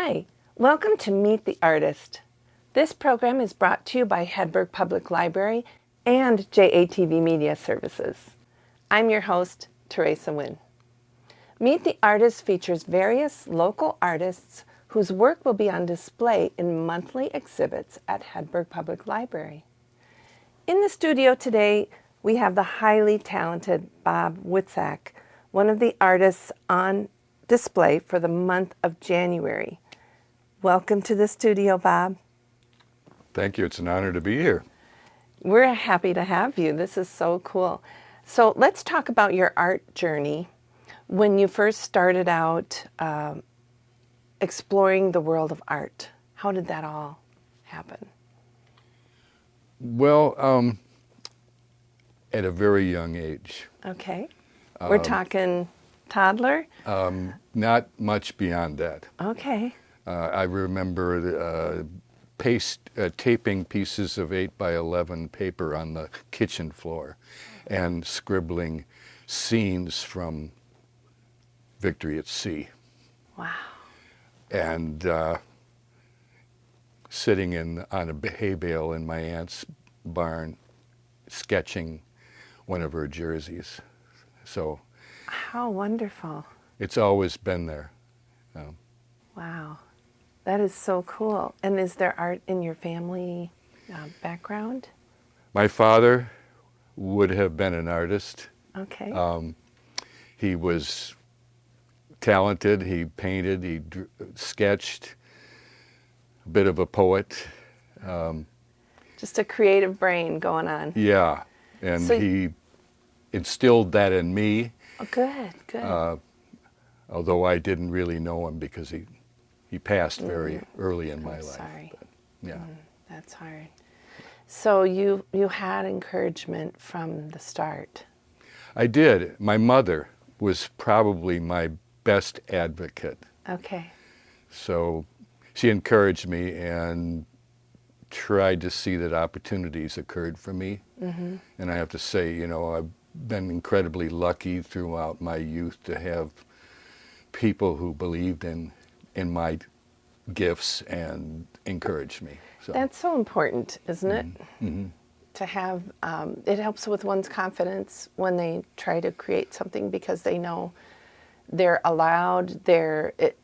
Hi, welcome to Meet the Artist. This program is brought to you by Hedberg Public Library and JATV Media Services. I'm your host, Teresa Nguyen. Meet the Artist features various local artists whose work will be on display in monthly exhibits at Hedberg Public Library. In the studio today, we have the highly talented Bob Witzack, one of the artists on display for the month of January. Welcome to the studio, Bob. Thank you. It's an honor to be here. We're happy to have you. This is so cool. So let's talk about your art journey. When you first started out exploring the world of art, how did that all happen? Well, at a very young age. Okay. We're talking toddler? Not much beyond that. Okay. I remember taping pieces of 8x11 paper on the kitchen floor and scribbling scenes from Victory at Sea. Wow. And sitting on a hay bale in my aunt's barn, sketching one of her jerseys. So how wonderful. It's always been there. Wow. That is so cool. And is there art in your family background? My father would have been an artist. Okay. He was talented. He painted, he sketched, a bit of a poet. Just a creative brain going on. Yeah, and so he instilled that in me. Oh, good, good. Although I didn't really know him because he passed very early in my life. Sorry. But, yeah. That's hard. So you had encouragement from the start. I did. My mother was probably my best advocate. Okay. So she encouraged me and tried to see that opportunities occurred for me. Mm-hmm. And I have to say, I've been incredibly lucky throughout my youth to have people who believed in my gifts and encouraged me. So. That's so important, isn't it? Mm-hmm. To have, it helps with one's confidence when they try to create something because they know they're allowed, the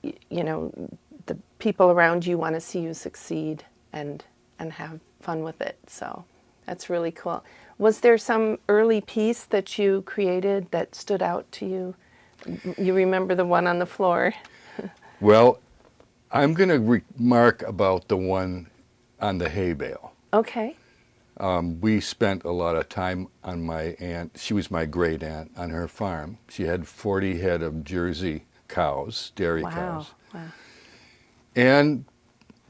people around you want to see you succeed and have fun with it. So that's really cool. Was there some early piece that you created that stood out to you? You remember the one on the floor? Well, I'm going to remark about the one on the hay bale. Okay. We spent a lot of time on my aunt. She was my great aunt on her farm. She had 40 head of Jersey cows, dairy cows. Wow. And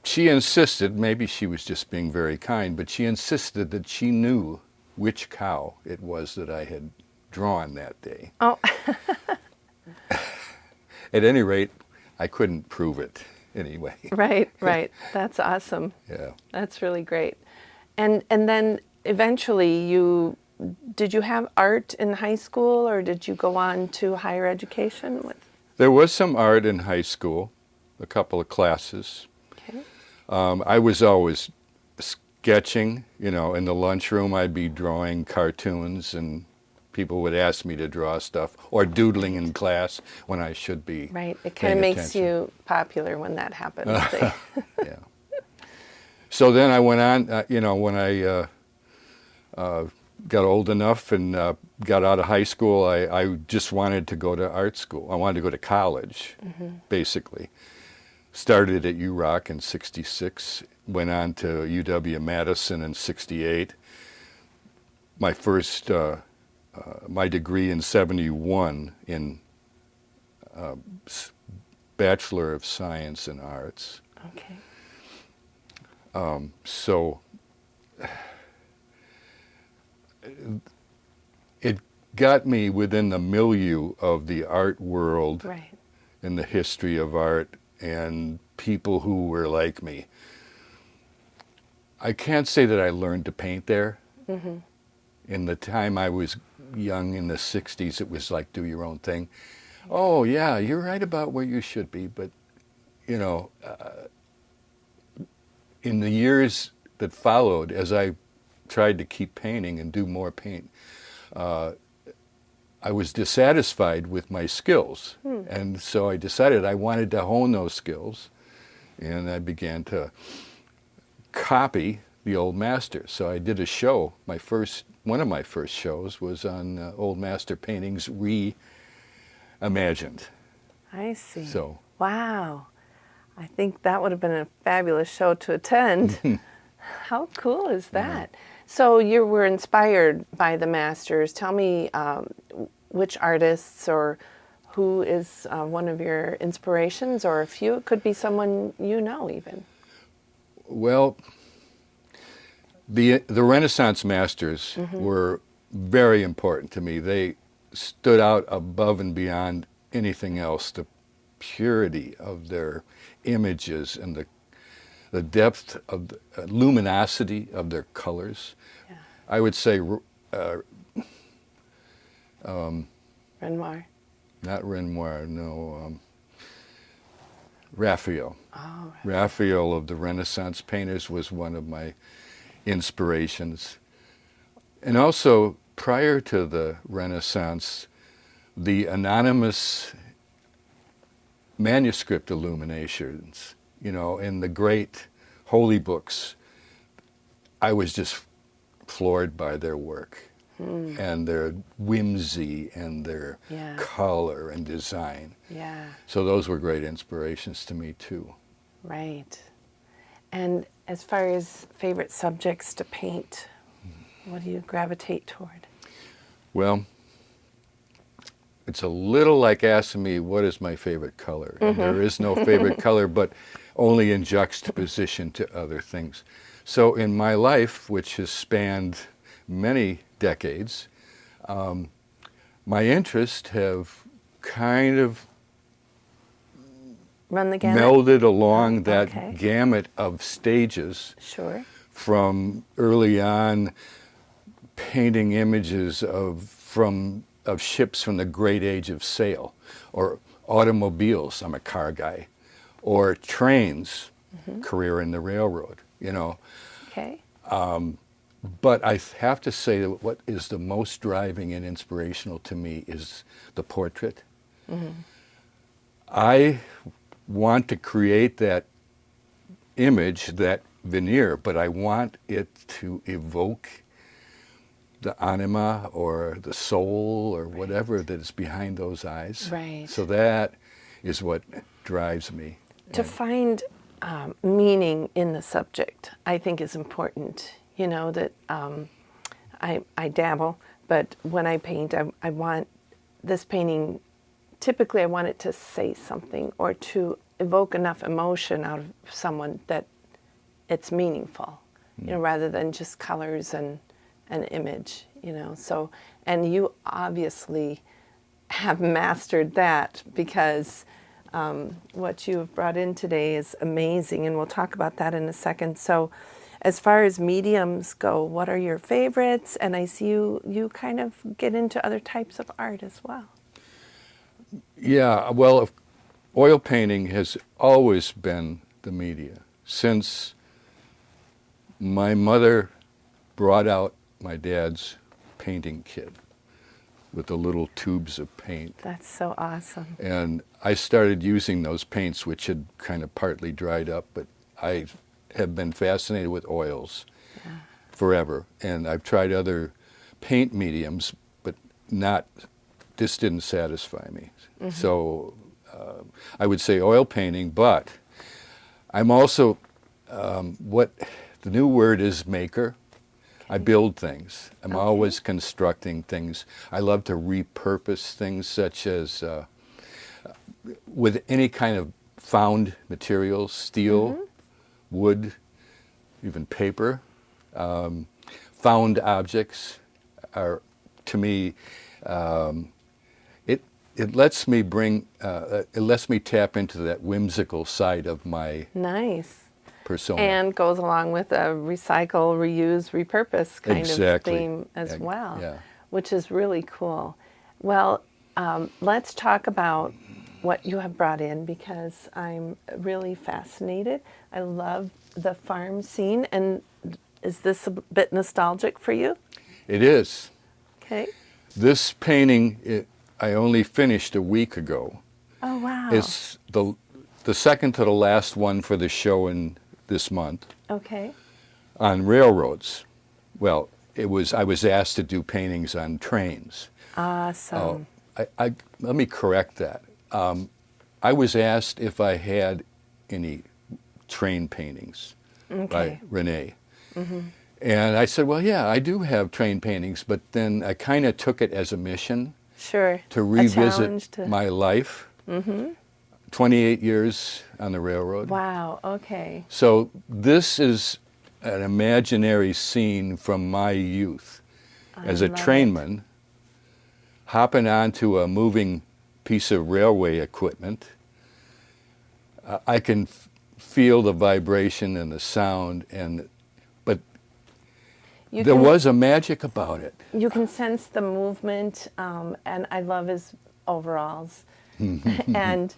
she insisted, maybe she was just being very kind, but she insisted that she knew which cow it was that I had drawn that day. Oh. At any rate, I couldn't prove it anyway. Right. That's awesome. Yeah. That's really great. And then eventually did you have art in high school or did you go on to higher education? There was some art in high school, a couple of classes. Okay. I was always sketching, in the lunchroom I'd be drawing cartoons and people would ask me to draw stuff or doodling in class when I should be. Right, it kind of makes you popular when that happens. Yeah. So then I went on, when I got old enough and got out of high school, I just wanted to go to art school. I wanted to go to college, basically. Started at URock in '66, went on to UW-Madison in '68. My first, my degree in '71 in Bachelor of Science in Arts. Okay. So it got me within the milieu of the art world, right, and the history of art and people who were like me. I can't say that I learned to paint there. Mm-hmm. In the time I was young in the 60s, it was like do your own thing. Oh yeah, you're right about where you should be, but you know, in the years that followed, as I tried to keep painting and do more paint, I was dissatisfied with my skills. And so I decided I wanted to hone those skills, and I began to copy the old masters. So I did a show. One of my first shows was on old master paintings reimagined. I see. So, wow. I think that would have been a fabulous show to attend. How cool is that? So you were inspired by the masters. Tell me which artists or who is one of your inspirations, or a few. It could be someone you know even. well, the Renaissance masters were very important to me. They stood out above and beyond anything else. The purity of their images and the depth of the luminosity of their colors. Yeah. I would say Renoir. not Renoir, no, Raphael. Oh, right. Raphael of the Renaissance painters was one of my inspirations. And also, prior to the Renaissance, the anonymous manuscript illuminations, you know, in the great holy books, I was just floored by their work and their whimsy and their Yeah. color and design. Yeah. So those were great inspirations to me too. Right. And as far as favorite subjects to paint, what do you gravitate toward? Well, it's a little like asking me what is my favorite color. And there is no favorite color, but only in juxtaposition to other things. So in my life, which has spanned many decades, my interests have kind of Run the gamut? melded along Oh, that okay. gamut of stages, Sure. from early on painting images of ships from the great age of sail, or automobiles, I'm a car guy, or trains, career in the railroad, you know. Okay. But I have to say that what is the most driving and inspirational to me is the portrait. I want to create that image, that veneer, but I want it to evoke the anima or the soul or whatever that is behind those eyes. Right. So that is what drives me. To find meaning in the subject, I think is important. You know, that I dabble, but when I paint, I want this painting, typically I want it to say something or to evoke enough emotion out of someone that it's meaningful, you know, rather than just colors and an image, you know. So, and you obviously have mastered that, because what you have brought in today is amazing, and we'll talk about that in a second. So as far as mediums go, what are your favorites? And I see you kind of get into other types of art as well. Yeah, well, oil painting has always been the media. Since my mother brought out my dad's painting kit with the little tubes of paint. That's so awesome. And I started using those paints, which had kind of partly dried up, but I have been fascinated with oils forever. And I've tried other paint mediums, but this didn't satisfy me. So I would say oil painting, but I'm also, what the new word is, maker. I build things. I'm always constructing things. I love to repurpose things, such as with any kind of found materials, steel, wood, even paper. Found objects are, to me, it lets me it lets me tap into that whimsical side of my Nice. persona. And goes along with a recycle, reuse, repurpose kind of theme as well, Yeah. which is really cool. Well, let's talk about what you have brought in because I'm really fascinated. I love the farm scene. And is this a bit nostalgic for you? It is. Okay. This painting, I only finished a week ago. Oh, wow. It's the second to the last one for the show in this month. Okay. On railroads. Well, I was asked to do paintings on trains. Awesome. Let me correct that. I was asked if I had any train paintings by Renee. Mm-hmm. And I said, well, yeah, I do have train paintings, but then I kind of took it as a mission Sure. to revisit my life. Mm-hmm. 28 years on the railroad. Wow, okay. So this is an imaginary scene from my youth as a trainman, hopping onto a moving piece of railway equipment. I can feel the vibration and the sound, but there was a magic about it. You can sense the movement, and I love his overalls. And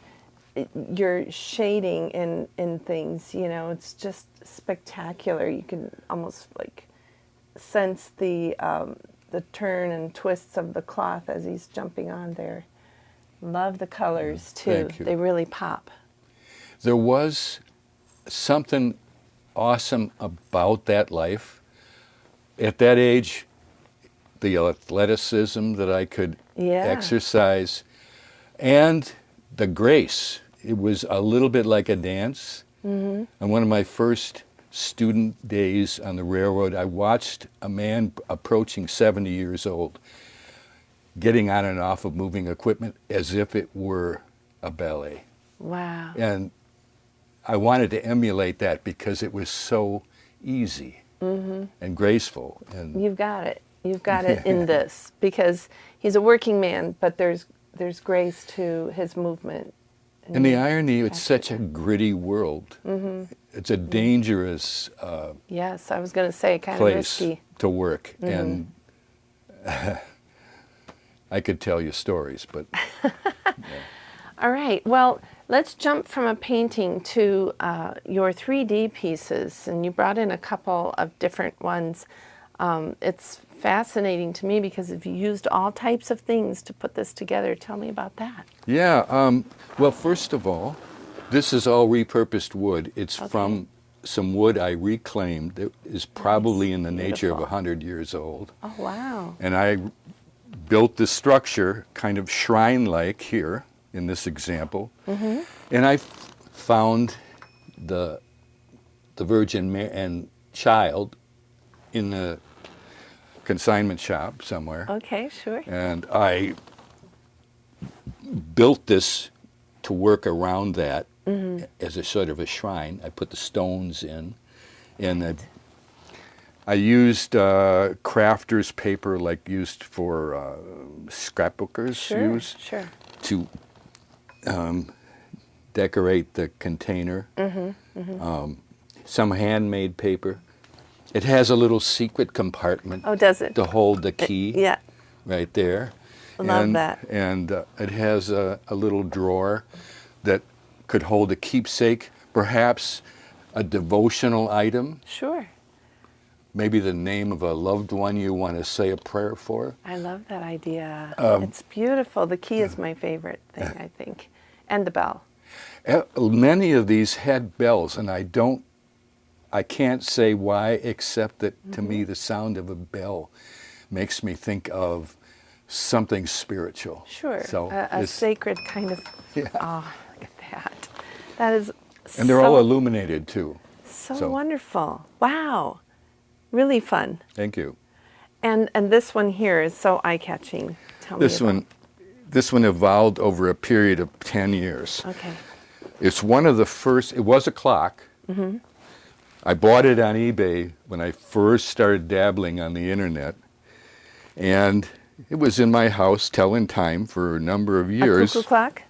your shading in things, you know, it's just spectacular. You can almost like sense the turn and twists of the cloth as he's jumping on there. Love the colors too. Thank you. They really pop. There was something awesome about that life. At that age, the athleticism that I could exercise and the grace. It was a little bit like a dance. Mm-hmm. And one of my first student days on the railroad, I watched a man approaching 70 years old getting on and off of moving equipment as if it were a ballet. Wow. And I wanted to emulate that because it was so easy and graceful. And you've got it. You've got it in this because he's a working man, but there's grace to his movement. And the irony, it's such a gritty world. Mm-hmm. It's a dangerous yes, I was going to say kind place of risky to work. Mm-hmm. And I could tell you stories, but... yeah. All right, well, let's jump from a painting to your 3D pieces. And you brought in a couple of different ones. It's fascinating to me because you've used all types of things to put this together. Tell me about that. Yeah, well, first of all, this is all repurposed wood. It's from some wood I reclaimed that is probably in the nature of 100 years old. Oh, wow. And I built this structure, kind of shrine-like here in this example. Mm-hmm. And I found the Virgin Mary and Child in the consignment shop somewhere. Okay, sure. And I built this to work around that as a sort of a shrine. I put the stones in, and I used crafter's paper like used for scrapbookers use to decorate the container. Some handmade paper. It has a little secret compartment. Oh, does it? To hold the key. Yeah. Right there. I love that. And it has a little drawer that could hold a keepsake, perhaps a devotional item. Sure. Maybe the name of a loved one you want to say a prayer for. I love that idea. It's beautiful. The key is my favorite thing, I think. And the bell. Many of these had bells, and I can't say why, except that to me the sound of a bell makes me think of something spiritual. Sure, so a sacred kind of, oh, look at that. That is And they're all illuminated too. So wonderful. Wow. Really fun. Thank you. And this one here is so eye-catching. Tell me about. This one evolved over a period of 10 years. Okay. It's one of the first, it was a clock. Mm-hmm. I bought it on eBay when I first started dabbling on the internet. And it was in my house telling time for a number of years. A cuckoo clock?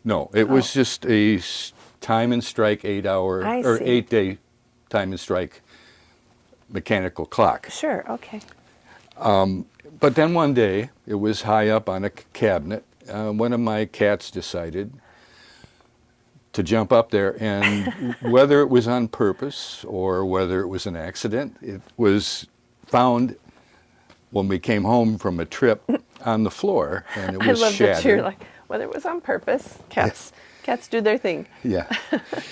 No, it was just a time and strike 8-day time and strike mechanical clock. Sure, okay. But then one day, it was high up on a cabinet. One of my cats decided to jump up there, and whether it was on purpose or whether it was an accident, it was found when we came home from a trip on the floor, and it was I love shattered. that you're like, whether it was on purpose, cats do their thing. Yeah,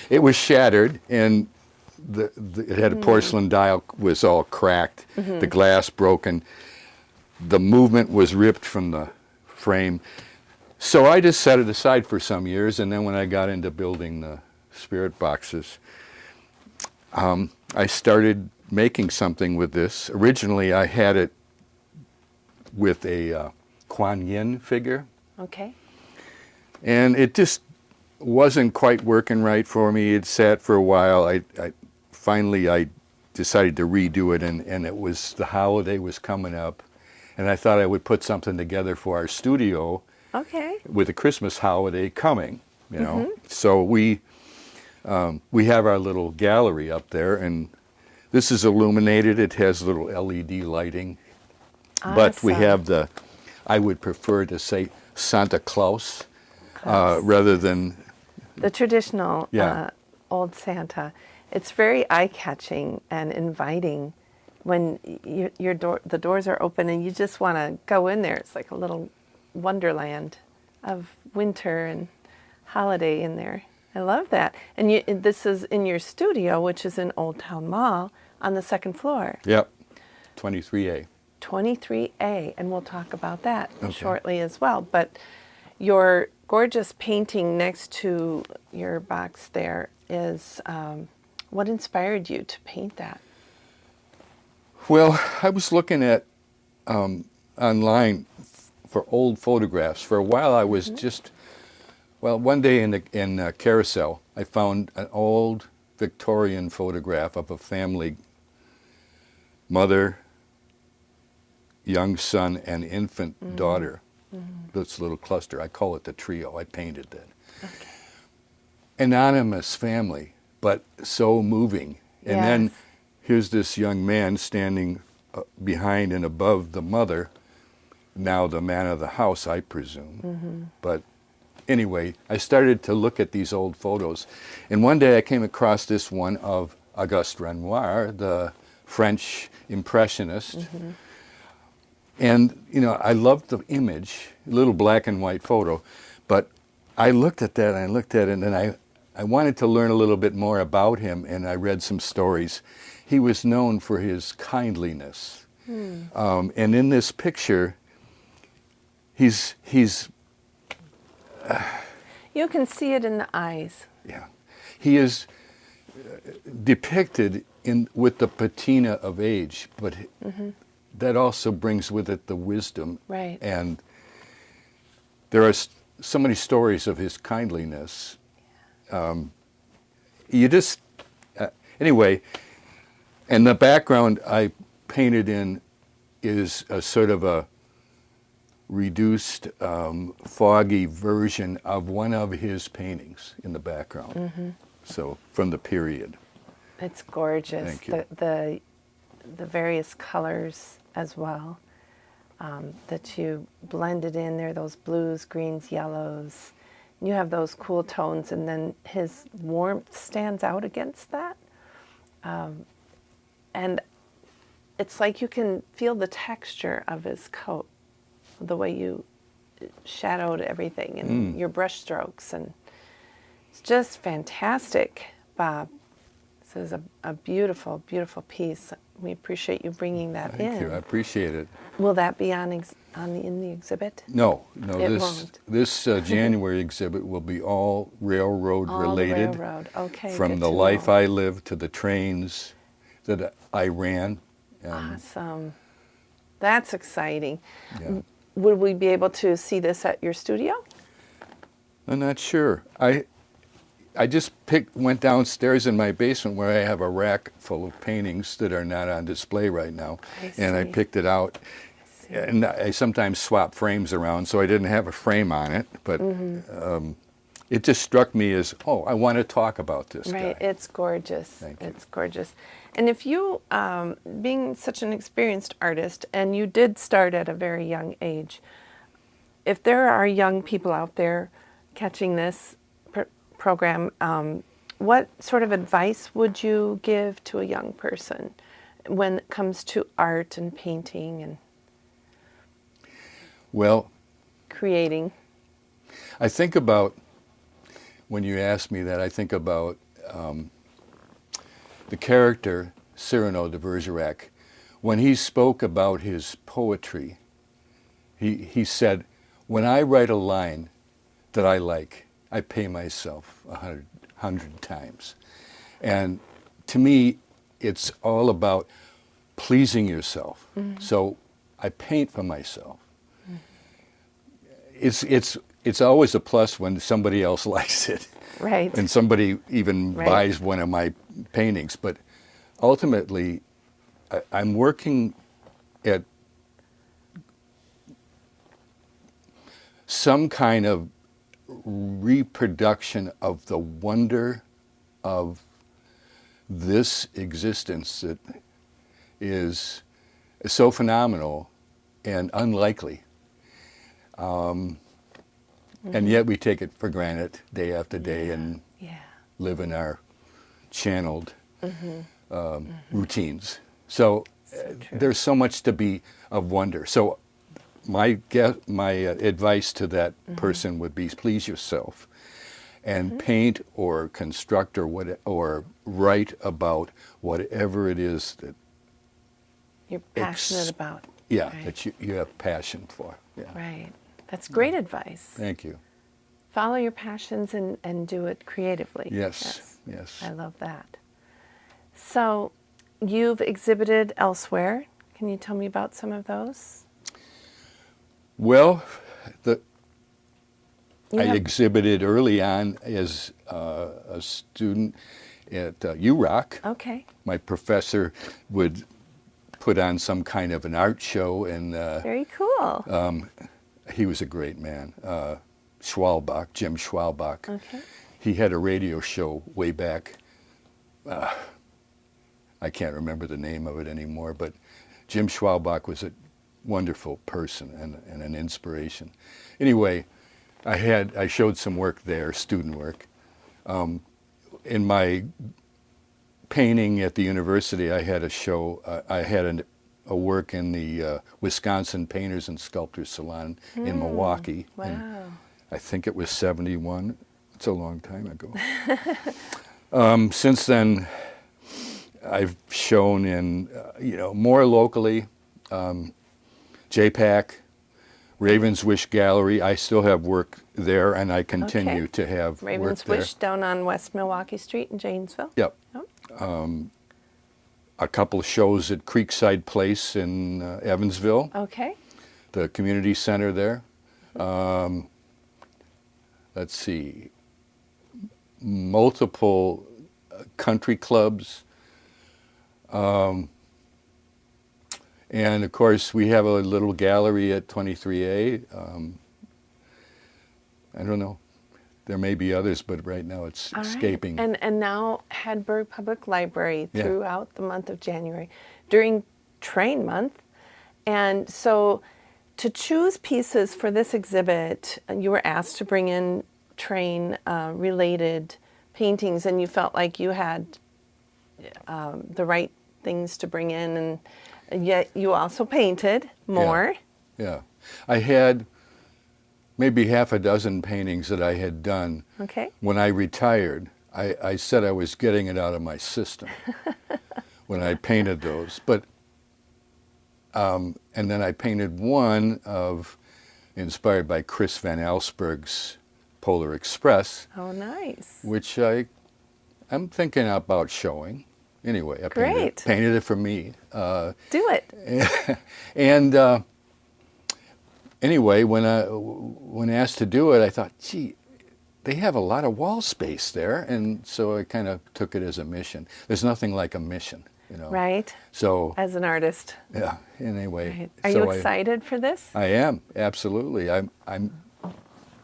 it was shattered, and it had a porcelain dial, was all cracked, the glass broken, the movement was ripped from the frame. So I just set it aside for some years, and then when I got into building the spirit boxes, I started making something with this. Originally, I had it with a Kuan Yin figure. Okay. And it just wasn't quite working right for me. It sat for a while. Finally I decided to redo it, and it was the holiday was coming up, and I thought I would put something together for our studio. Okay. With the Christmas holiday coming, you know. So we have our little gallery up there, and this is illuminated. It has little LED lighting. Awesome. But we have I would prefer to say Santa Claus. Rather than the traditional old Santa. It's very eye-catching and inviting when the doors are open and you just want to go in there. It's like a little wonderland of winter and holiday in there. I love that. And this is in your studio, which is in Old Town Mall on the second floor. Yep, 23A. 23A, and we'll talk about that shortly as well. But your gorgeous painting next to your box there is, what inspired you to paint that? Well, I was looking at online for old photographs. For a while I was one day in Carousel, I found an old Victorian photograph of a family, mother, young son, and infant daughter. This little cluster, I call it the trio. I painted that. Okay. Anonymous family, but so moving. And then here's this young man standing behind and above the mother, now the man of the house, I presume. But anyway, I started to look at these old photos. And one day I came across this one of Auguste Renoir, the French impressionist. And, you know, I loved the image, a little black and white photo, but I looked at that and I looked at it, and I wanted to learn a little bit more about him, and I read some stories. He was known for his kindliness. And in this picture, he's you can see it in the eyes. Yeah. He is depicted with the patina of age, but that also brings with it the wisdom. Right. And there are so many stories of his kindliness. Anyway, and the background I painted in is a sort of a reduced, foggy version of one of his paintings in the background. So from the period. It's gorgeous. Thank you. The various colors as well that you blended in there, those blues, greens, yellows. You have those cool tones, and then his warmth stands out against that. And it's like you can feel the texture of his coat, the way you shadowed everything and your brush strokes. And it's just fantastic, Bob. This is a beautiful, beautiful piece. We appreciate you bringing that in. Thank you. I appreciate it. Will that be in the exhibit? No. It won't. This January exhibit will be all railroad related. Railroad. Okay. From the life I lived to the trains that I ran. Awesome. That's exciting. Yeah. Would we be able to see this at your studio? I'm not sure. I just went downstairs in my basement where I have a rack full of paintings that are not on display right now, and I picked it out. And I sometimes swap frames around, so I didn't have a frame on it, but it just struck me as, I want to talk about this guy. Right, it's gorgeous. Thank you. It's gorgeous. And if you, being such an experienced artist, and you did start at a very young age, if there are young people out there catching this, program, what sort of advice would you give to a young person when it comes to art and painting and Well, creating? I think about, when you ask me that, I think about the character Cyrano de Bergerac. When he spoke about his poetry, he said, when I write a line that I like, I pay myself 100 times. And to me, it's all about pleasing yourself. So I paint for myself. It's always a plus when somebody else likes it. Right. And somebody even Right. buys one of my paintings. But ultimately, I'm working at some kind of reproduction of the wonder of this existence that is so phenomenal and unlikely. And yet we take it for granted day after day and live in our channeled routines. So, there's so much to be of wonder. So my advice to that person would be, please yourself and paint or construct or write about whatever it is that you're passionate about. Yeah, right? that you have passion for. Yeah. Right. That's great advice. Thank you. Follow your passions and do it creatively. Yes. I love that. So you've exhibited elsewhere. Can you tell me about some of those? Well, You I have- exhibited early on as a student at URock. Okay. My professor would put on some kind of an art show, and Very cool. he was a great man. Jim Schwalbach. Okay. He had a radio show way back. I can't remember the name of it anymore, but Jim Schwalbach was a wonderful person and an inspiration. Anyway, I showed some work there, student work. In my painting at the university, I had a show. I had a work in the Wisconsin Painters and Sculptors Salon in Milwaukee. Wow. And I think it was 71. It's a long time ago. Since then, I've shown in, more locally, JPAC, Raven's Wish Gallery. I still have work there, and I continue to have Raven's work there. Wish down on West Milwaukee Street in Janesville. Yep. Oh. A couple of shows at Creekside Place in Evansville, Okay. the community center there. Let's see, multiple country clubs. And of course, we have a little gallery at 23A. I don't know. There may be others, but right now it's All right. escaping. And now Hedberg Public Library Yeah. throughout the month of January during Train Month. And so to choose pieces for this exhibit, you were asked to bring in train related paintings, and you felt like you had the right things to bring in, and yet you also painted more. Yeah. I had maybe half a dozen paintings that I had done. Okay. When I retired, I said I was getting it out of my system when I painted those. But and then I painted one inspired by Chris Van Allsburg's Polar Express, Oh, nice. which I'm thinking about showing. Anyway, I Great. painted it for me. Do it. And anyway, when asked to do it, I thought, gee, they have a lot of wall space there, and so I kind of took it as a mission. There's nothing like a mission, Right. So As an artist. yeah. Anyway, Right. Are so you excited for this? I am, absolutely. I'm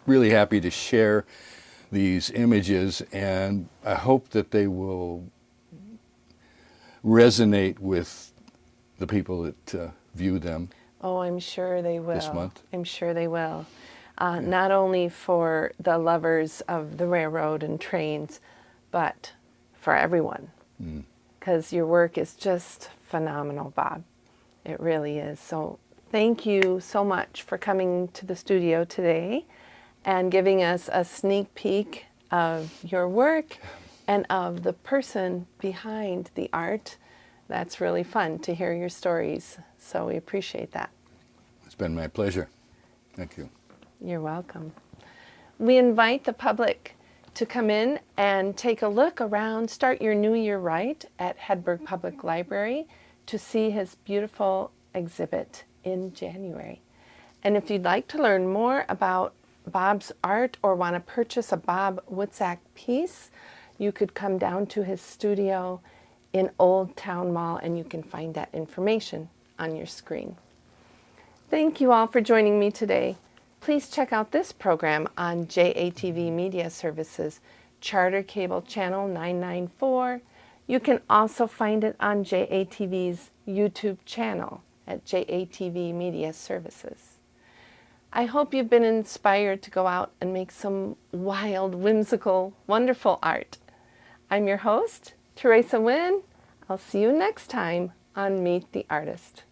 really happy to share these images, and I hope that they will resonate with the people that view them. Oh, I'm sure they will. This month? I'm sure they will. not only for the lovers of the railroad and trains, but for everyone. Because your work is just phenomenal, Bob. It really is. So thank you so much for coming to the studio today and giving us a sneak peek of your work and of the person behind the art. That's really fun to hear your stories. So we appreciate that. It's been my pleasure. Thank you. You're welcome. We invite the public to come in and take a look around, start your new year right at Hedberg Public Library to see his beautiful exhibit in January. And if you'd like to learn more about Bob's art or want to purchase a Bob Witzack piece, you could come down to his studio in Old Town Mall, and you can find that information on your screen. Thank you all for joining me today. Please check out this program on JATV Media Services, Charter Cable Channel 994. You can also find it on JATV's YouTube channel at JATV Media Services. I hope you've been inspired to go out and make some wild, whimsical, wonderful art. I'm your host, Teresa Nguyen. I'll see you next time on Meet the Artist.